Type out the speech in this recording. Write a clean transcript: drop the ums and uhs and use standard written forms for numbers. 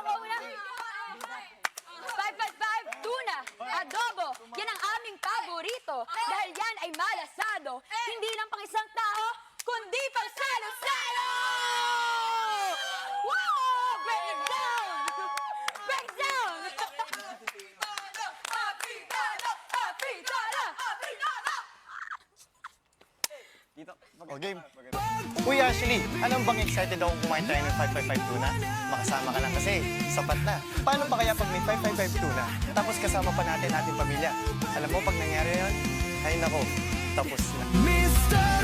mauna. 555 tuna, adobo, yan ang aming paborito. Dahil yan ay malasado, hindi lang pang isang tao, kundi pang salo-salo! Wow! Break it down! Break it down! O, game. Uy, Ashley, alam bang excited ako kumain tayo ng 555 tuna? Makasama ka lang kasi, sapat na. Paano pa kaya pag may 555 tuna, tapos kasama pa natin ating pamilya? Alam mo, pag nangyari yun, ay nako, tapos na. Mr.